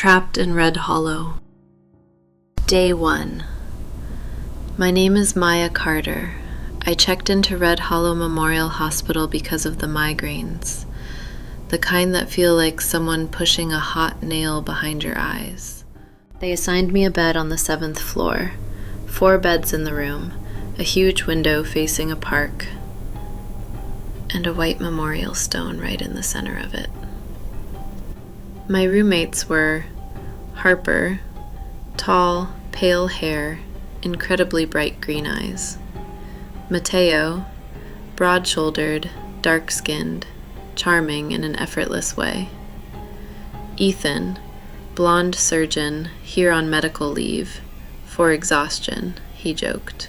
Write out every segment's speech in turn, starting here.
Trapped in Red Hollow. Day 1. My name is Maya Carter. I checked into Red Hollow Memorial Hospital because of the migraines, the kind that feel like someone pushing a hot nail behind your eyes. They assigned me a bed on the 7th floor, 4 beds in the room, a huge window facing a park, and a white memorial stone right in the center of it. My roommates were Harper, tall, pale hair, incredibly bright green eyes. Mateo, broad-shouldered, dark-skinned, charming in an effortless way. Ethan, blonde surgeon, here on medical leave, for exhaustion, he joked.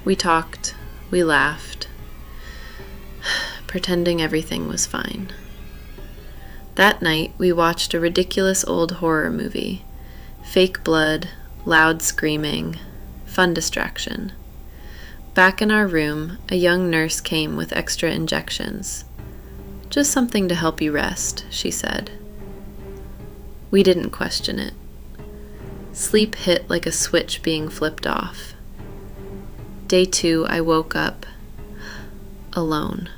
We talked, we laughed, pretending everything was fine. That night, we watched a ridiculous old horror movie. Fake blood, loud screaming, fun distraction. Back in our room, a young nurse came with extra injections. Just something to help you rest, she said. We didn't question it. Sleep hit like a switch being flipped off. Day 2, I woke up alone.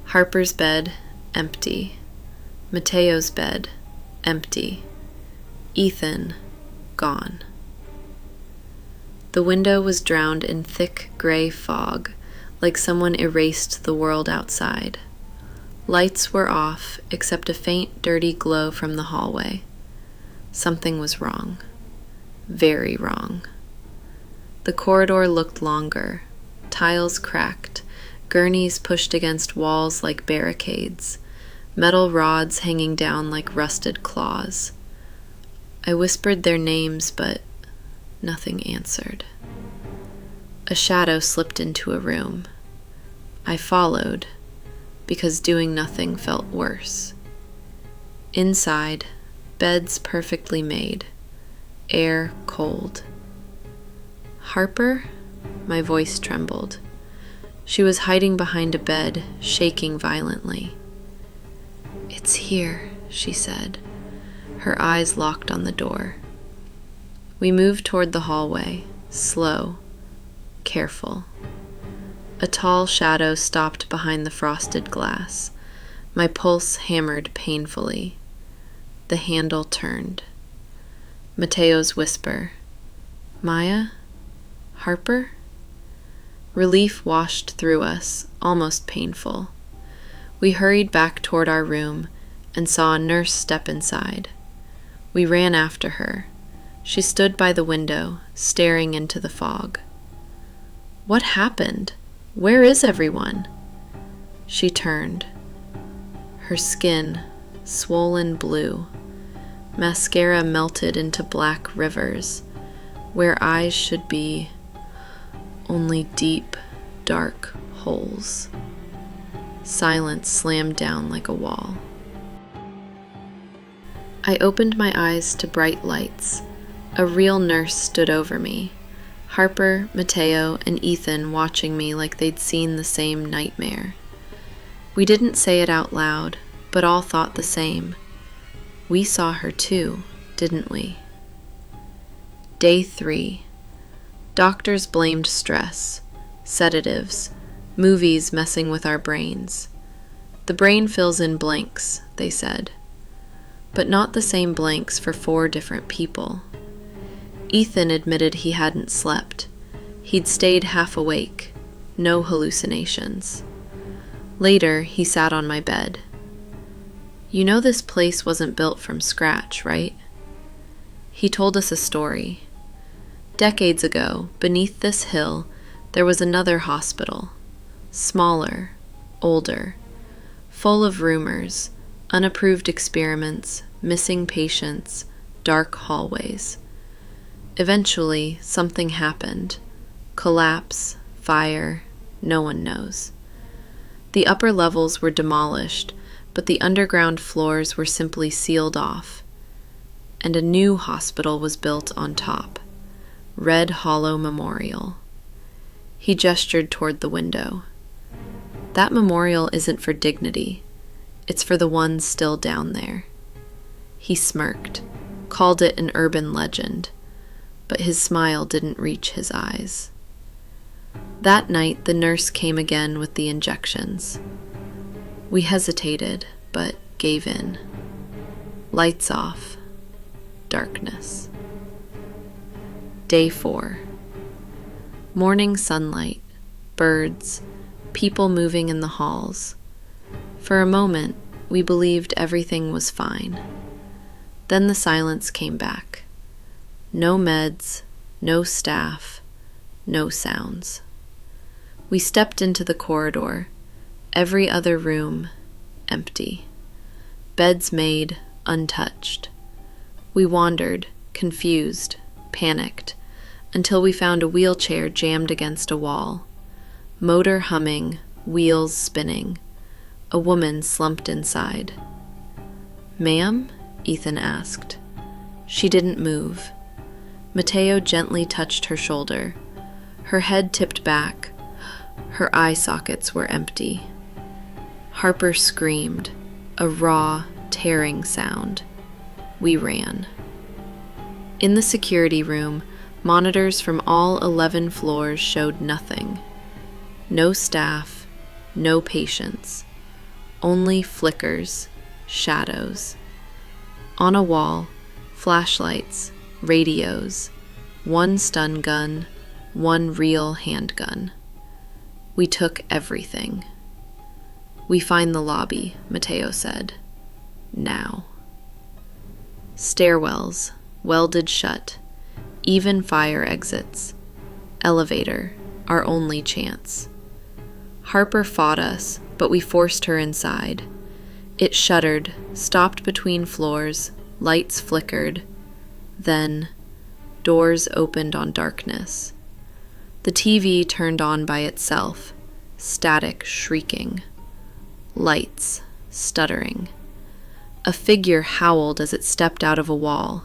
Harper's bed, empty. Mateo's bed, empty. Ethan, gone. The window was drowned in thick gray fog, like someone erased the world outside. Lights were off, except a faint, dirty glow from the hallway. Something was wrong. Very wrong. The corridor looked longer. Tiles cracked, gurneys pushed against walls like barricades, metal rods hanging down like rusted claws. I whispered their names, but nothing answered. A shadow slipped into a room. I followed, because doing nothing felt worse. Inside, beds perfectly made, air cold. Harper? My voice trembled. She was hiding behind a bed, shaking violently. "It's here," she said, her eyes locked on the door. We moved toward the hallway, slow, careful. A tall shadow stopped behind the frosted glass. My pulse hammered painfully. The handle turned. Mateo's whisper, "Maya? Harper?" Relief washed through us, almost painful. We hurried back toward our room and saw a nurse step inside. We ran after her. She stood by the window, staring into the fog. "What happened? Where is everyone?" She turned. Her skin, swollen blue. Mascara melted into black rivers, where eyes should be only deep, dark holes. Silence slammed down like a wall. I opened my eyes to bright lights. A real nurse stood over me. Harper, Mateo, and Ethan watching me like they'd seen the same nightmare. We didn't say it out loud, but all thought the same. We saw her too, didn't we? Day 3. Doctors blamed stress, sedatives, movies messing with our brains. The brain fills in blanks, they said. But not the same blanks for 4 different people. Ethan admitted he hadn't slept. He'd stayed half awake, no hallucinations. Later, he sat on my bed. "You know this place wasn't built from scratch, right?" He told us a story. Decades ago, beneath this hill, there was another hospital. Smaller, older, full of rumors, unapproved experiments, missing patients, dark hallways. Eventually, something happened. Collapse, fire, no one knows. The upper levels were demolished, but the underground floors were simply sealed off. And a new hospital was built on top. Red Hollow Memorial. He gestured toward the window. That memorial isn't for dignity. It's for the ones still down there. He smirked, called it an urban legend, but his smile didn't reach his eyes. That night, the nurse came again with the injections. We hesitated, but gave in. Lights off. Darkness. Day 4. Morning sunlight, birds, people moving in the halls. For a moment, we believed everything was fine. Then the silence came back. No meds, no staff, no sounds. We stepped into the corridor. Every other room, empty. Beds made, untouched. We wandered, confused, panicked, until we found a wheelchair jammed against a wall. Motor humming, wheels spinning. A woman slumped inside. "Ma'am?" Ethan asked. She didn't move. Mateo gently touched her shoulder. Her head tipped back. Her eye sockets were empty. Harper screamed, a raw, tearing sound. We ran. In the security room, monitors from all 11 floors showed nothing. No staff, no patients. Only flickers, shadows. On a wall, flashlights, radios, one stun gun, one real handgun. We took everything. "We find the lobby," Mateo said. "Now." Stairwells, welded shut, even fire exits. Elevator, our only chance. Harper fought us, but we forced her inside. It shuddered, stopped between floors, lights flickered. Then, doors opened on darkness. The TV turned on by itself, static shrieking. Lights, stuttering. A figure howled as it stepped out of a wall.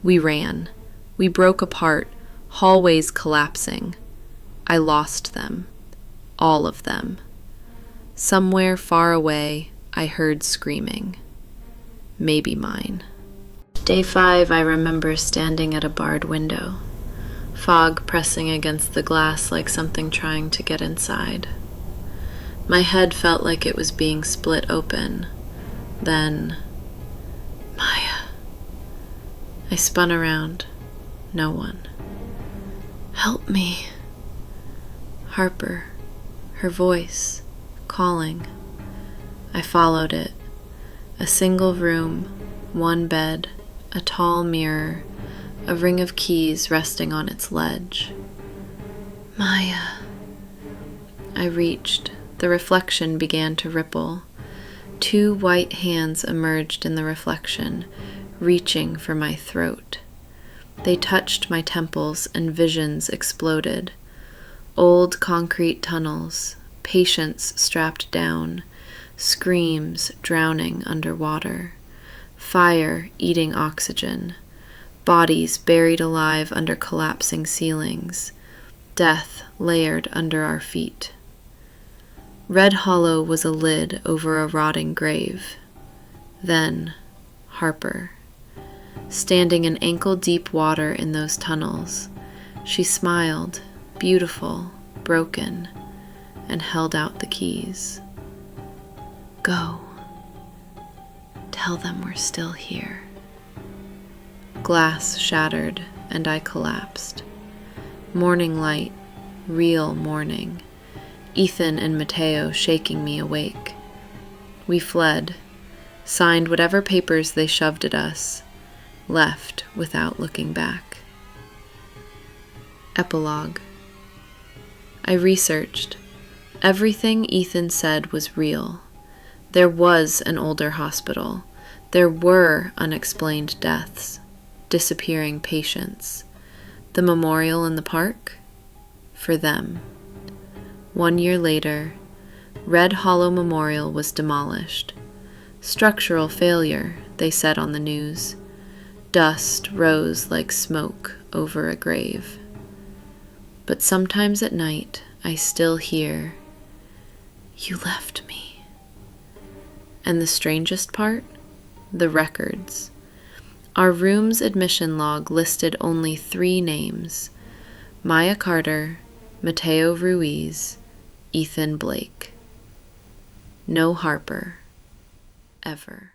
We ran. We broke apart, hallways collapsing. I lost them. All of them. Somewhere far away, I heard screaming. Maybe mine. Day 5, I remember standing at a barred window. Fog pressing against the glass like something trying to get inside. My head felt like it was being split open. Then, Maya. I spun around. No one. "Help me." Harper, her voice, calling. I followed it. A single room, one bed, a tall mirror, a ring of keys resting on its ledge. "Maya." I reached. The reflection began to ripple. 2 white hands emerged in the reflection, reaching for my throat. They touched my temples and visions exploded. Old concrete tunnels, patients strapped down, screams drowning underwater, fire eating oxygen, bodies buried alive under collapsing ceilings, death layered under our feet. Red Hollow was a lid over a rotting grave. Then, Harper. Standing in ankle-deep water in those tunnels, she smiled, beautiful, broken, and held out the keys. "Go. Tell them we're still here." Glass shattered, and I collapsed. Morning light, real morning. Ethan and Mateo shaking me awake. We fled, signed whatever papers they shoved at us, left without looking back. Epilogue. I researched. Everything Ethan said was real. There was an older hospital. There were unexplained deaths, disappearing patients. The memorial in the park? For them. 1 year later, Red Hollow Memorial was demolished. Structural failure, they said on the news. Dust rose like smoke over a grave. But sometimes at night, I still hear, "You left me." And the strangest part? The records. Our room's admission log listed only 3 names: Maya Carter, Mateo Ruiz, Ethan Blake. No Harper, ever.